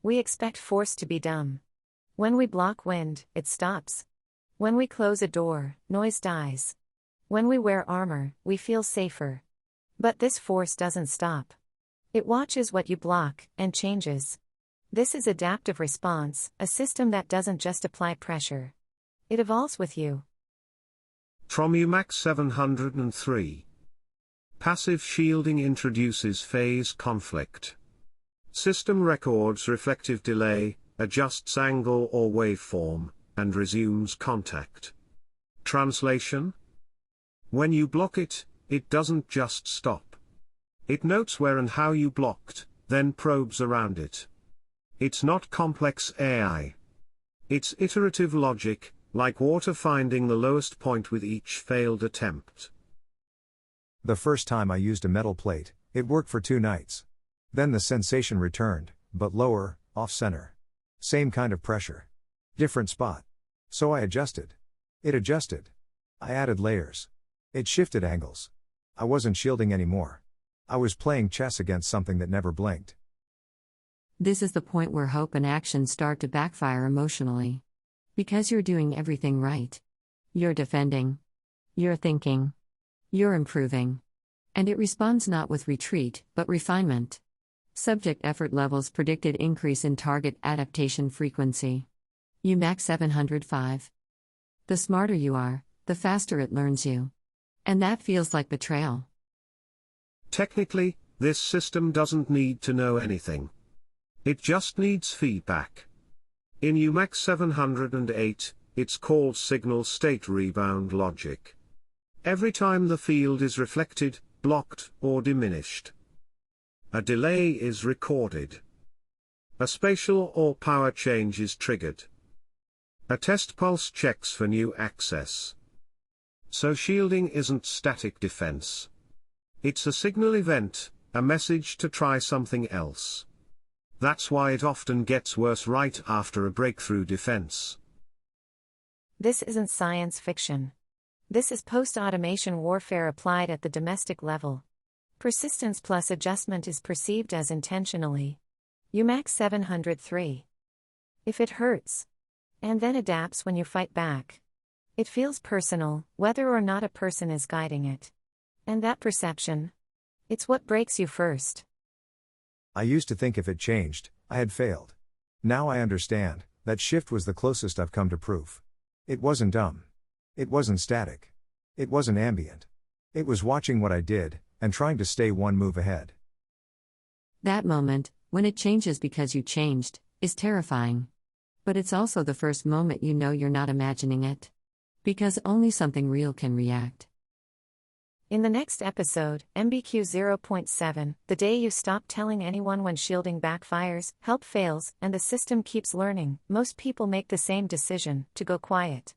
We expect force to be dumb. When we block wind, it stops. When we close a door, noise dies. When we wear armor, we feel safer. But this force doesn't stop. It watches what you block, and changes. This is adaptive response, a system that doesn't just apply pressure. It evolves with you. From UMAX 703. Passive shielding introduces phase conflict. System records reflective delay, adjusts angle or waveform, and resumes contact. Translation? When you block it, it doesn't just stop. It notes where and how you blocked, then probes around it. It's not complex AI. It's iterative logic, like water finding the lowest point with each failed attempt. The first time I used a metal plate, it worked for 2 nights. Then the sensation returned, but lower, off-center. Same kind of pressure. Different spot. So I adjusted. It adjusted. I added layers. It shifted angles. I wasn't shielding anymore. I was playing chess against something that never blinked. This is the point where hope and action start to backfire emotionally. Because you're doing everything right. You're defending. You're thinking. You're improving. And it responds not with retreat, but refinement. Subject effort levels predicted increase in target adaptation frequency. UMAX 705. The smarter you are, the faster it learns you. And that feels like betrayal. Technically, this system doesn't need to know anything. It just needs feedback. In UMAX 708, it's called signal state rebound logic. Every time the field is reflected, blocked, or diminished, a delay is recorded. A spatial or power change is triggered. A test pulse checks for new access. So shielding isn't static defense. It's a signal event, a message to try something else. That's why it often gets worse right after a breakthrough defense. This isn't science fiction. This is post-automation warfare applied at the domestic level. Persistence plus adjustment is perceived as intentionally. UMAX 703. If it hurts, and then adapts when you fight back, it feels personal, whether or not a person is guiding it. And that perception, it's what breaks you first. I used to think if it changed, I had failed. Now I understand, that shift was the closest I've come to proof. It wasn't dumb. It wasn't static. It wasn't ambient. It was watching what I did, and trying to stay one move ahead. That moment, when it changes because you changed, is terrifying. But it's also the first moment you know you're not imagining it. Because only something real can react. In the next episode, MBQ 0.7, the day you stop telling anyone when shielding backfires, help fails, and the system keeps learning, most people make the same decision, to go quiet.